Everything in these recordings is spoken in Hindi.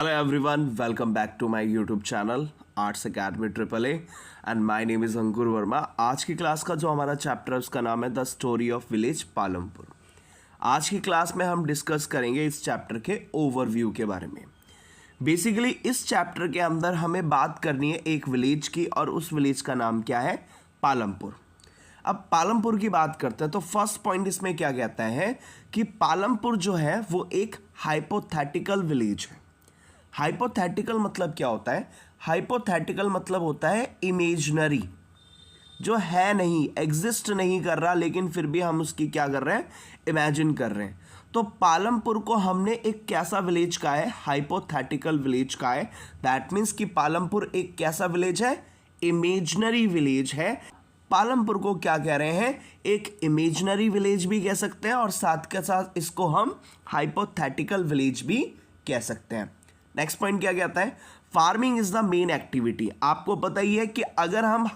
Hello everyone, welcome back to my YouTube channel Arts Academy AAA and my name is Ankur Verma. आज की क्लास का जो हमारा चैप्टर है उसका नाम है the story of village Palampur. आज की क्लास में हम डिस्कस करेंगे इस चैप्टर के ओवरव्यू के बारे में। बेसिकली इस चैप्टर के अंदर हमें बात करनी है एक विलेज की और उस विलेज का नाम क्या है, पालमपुर। अब पालमपुर की बात करते हैं तो फर्स्ट पॉइंट इसमें क्या कहता है कि पालमपुर जो है वो एक हाइपोथेटिकल विलेज है। हाइपोथेटिकल मतलब क्या होता है? हाइपोथेटिकल मतलब होता है इमेजिनरी, जो है नहीं, एग्जिस्ट नहीं कर रहा, लेकिन फिर भी हम उसकी क्या कर रहे हैं, इमेजिन कर रहे हैं। तो पालमपुर को हमने एक कैसा विलेज का है, हाइपोथेटिकल विलेज का है। दैट मीन्स कि पालमपुर एक कैसा विलेज है, इमेजिनरी विलेज है। पालमपुर को क्या कह रहे हैं, एक इमेजिनरी विलेज भी कह सकते हैं और साथ के साथ इसको हम हाइपोथेटिकल विलेज भी कह सकते हैं। नेक्स्ट पॉइंट क्या कहता है, farming is the main activity. आपको पता ही है कि अगर हम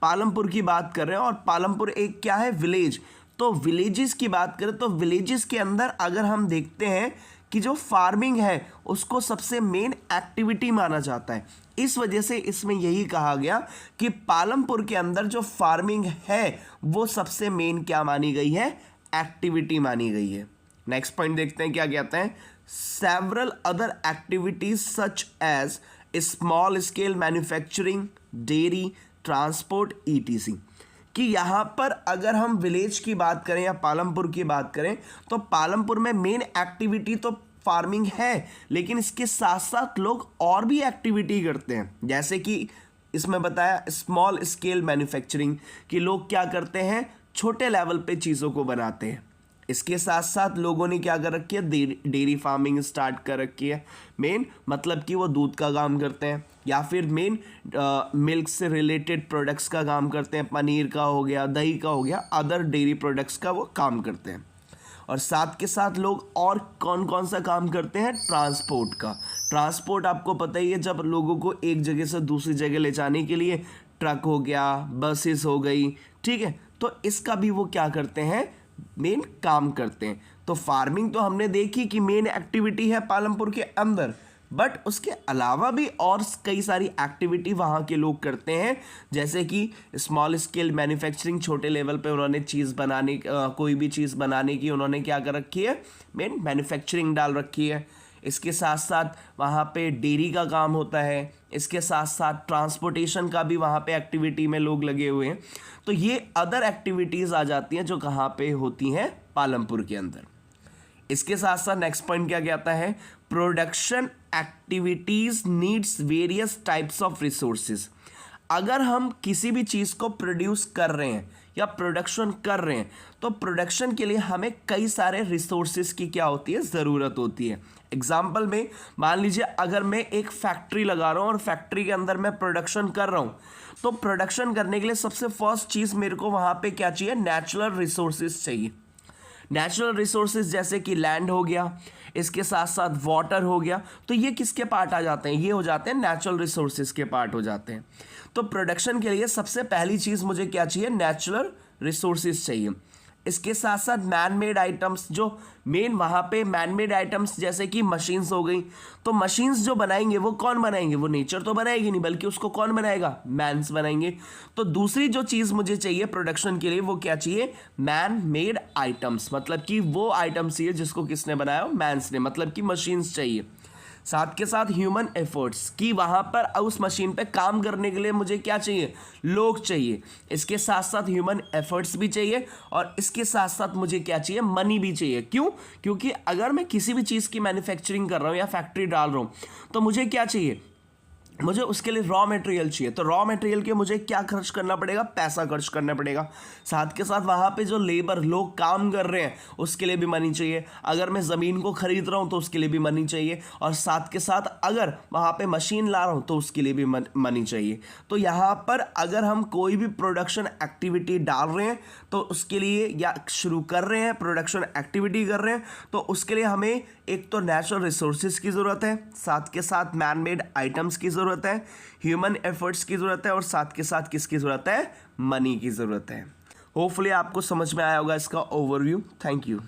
पालमपुर की बात कर रहे हैं और पालमपुर एक क्या है, विलेज, तो विलेजेस की बात करें तो विलेजेस के अंदर अगर हम देखते हैं कि जो फार्मिंग है उसको सबसे मेन एक्टिविटी माना जाता है। इस वजह से इसमें यही कहा गया कि पालमपुर के अंदर जो फार्मिंग है वो सबसे मेन क्या मानी गई है, एक्टिविटी मानी गई है। नेक्स्ट पॉइंट देखते हैं क्या कहते हैं, several other activities such as small scale manufacturing, dairy, transport, etc. कि यहाँ पर अगर हम विलेज की बात करें या पालमपुर की बात करें तो पालमपुर में मेन एक्टिविटी तो फार्मिंग है, लेकिन इसके साथ साथ लोग और भी एक्टिविटी करते हैं। जैसे कि इसमें बताया स्मॉल स्केल मैन्युफैक्चरिंग, कि लोग क्या करते हैं, छोटे लेवल पे चीज़ों को बनाते हैं। इसके साथ साथ लोगों ने क्या कर रखी है, डेयरी फार्मिंग स्टार्ट कर रखी है। मेन मतलब कि वो दूध का काम करते हैं या फिर मेन मिल्क से रिलेटेड प्रोडक्ट्स का काम करते हैं, पनीर का हो गया, दही का हो गया, अदर डेयरी प्रोडक्ट्स का वो काम करते हैं। और साथ के साथ लोग और कौन कौन सा काम करते हैं, ट्रांसपोर्ट का। ट्रांसपोर्ट आपको पता ही है, जब लोगों को एक जगह से दूसरी जगह ले जाने के लिए ट्रक हो गया, बसेस हो गई, ठीक है, तो इसका भी वो क्या करते हैं, मेन काम करते हैं। तो फार्मिंग तो हमने देखी कि मेन एक्टिविटी है पालमपुर के अंदर, बट उसके अलावा भी और कई सारी एक्टिविटी वहाँ के लोग करते हैं। जैसे कि स्मॉल स्केल मैन्युफैक्चरिंग, छोटे लेवल पे उन्होंने चीज़ बनाने, कोई भी चीज़ बनाने की उन्होंने क्या कर रखी है, मेन मैन्युफैक्चरिंग डाल रखी है। इसके साथ साथ वहाँ पे डेयरी का काम होता है, इसके साथ साथ ट्रांसपोर्टेशन का भी वहाँ पे एक्टिविटी में लोग लगे हुए हैं। तो ये अदर एक्टिविटीज़ आ जाती हैं जो कहाँ पे होती हैं, पालमपुर के अंदर। इसके साथ साथ नेक्स्ट पॉइंट क्या कहता है, production activities needs various types of resources. अगर हम किसी भी चीज़ को प्रोड्यूस कर रहे हैं या प्रोडक्शन कर रहे हैं तो प्रोडक्शन के लिए हमें कई सारे रिसोर्सेज की क्या होती है, ज़रूरत होती है। एग्जाम्पल में मान लीजिए अगर मैं एक फैक्ट्री लगा रहा हूँ और फैक्ट्री के अंदर मैं प्रोडक्शन कर रहा हूँ, तो प्रोडक्शन करने के लिए सबसे फर्स्ट चीज़ मेरे को वहाँ पे क्या चाहिए, नेचुरल रिसोर्सेज चाहिए। नेचुरल रिसोर्सेज जैसे कि लैंड हो गया, इसके साथ साथ वाटर हो गया, तो ये किसके पार्ट आ जाते हैं, ये हो जाते हैं नेचुरल रिसोर्सेज के पार्ट हो जाते हैं। तो प्रोडक्शन के लिए सबसे पहली चीज़ मुझे क्या चाहिए, नेचुरल रिसोर्सेज चाहिए। इसके साथ साथ मैन मेड आइटम्स, जो मेन वहाँ पे मैन मेड आइटम्स जैसे कि मशीन्स हो गई, तो मशीन्स जो बनाएंगे वो कौन बनाएंगे, वो नेचर तो बनाएगी नहीं, बल्कि उसको कौन बनाएगा, मैन्स बनाएंगे। तो दूसरी जो चीज़ मुझे चाहिए प्रोडक्शन के लिए वो क्या चाहिए, मैन मेड आइटम्स, मतलब कि वो आइटम्स चाहिए जिसको किसने बनाया, मैन्स ने, मतलब कि मशीन्स चाहिए। साथ के साथ ह्यूमन एफर्ट्स, कि वहाँ पर उस मशीन पे काम करने के लिए मुझे क्या चाहिए, लोग चाहिए। इसके साथ साथ ह्यूमन एफर्ट्स भी चाहिए और इसके साथ साथ मुझे क्या चाहिए, मनी भी चाहिए। क्यों? क्योंकि अगर मैं किसी भी चीज़ की मैन्युफैक्चरिंग कर रहा हूँ या फैक्ट्री डाल रहा हूँ तो मुझे क्या चाहिए, मुझे उसके लिए रॉ मटेरियल चाहिए। तो रॉ मटेरियल के मुझे क्या खर्च करना पड़ेगा, पैसा खर्च करना पड़ेगा। साथ के साथ वहाँ पे जो लेबर लोग काम कर रहे हैं उसके लिए भी मनी चाहिए। अगर मैं ज़मीन को खरीद रहा हूँ तो उसके लिए भी मनी चाहिए, और साथ के साथ अगर वहाँ पे मशीन ला रहा हूँ तो उसके लिए भी मनी चाहिए। तो यहाँ पर अगर हम कोई भी प्रोडक्शन एक्टिविटी डाल रहे हैं तो उसके लिए, या शुरू कर रहे हैं प्रोडक्शन एक्टिविटी कर रहे हैं, तो उसके लिए हमें एक तो नेचुरल रिसोर्सेज की ज़रूरत है, साथ के साथ मैन मेड आइटम्स की ज़रूरत है, ह्यूमन एफर्ट्स की ज़रूरत है, और साथ के साथ किसकी ज़रूरत है, मनी की ज़रूरत है। होपफुली आपको समझ में आया होगा इसका ओवरव्यू। Thank you.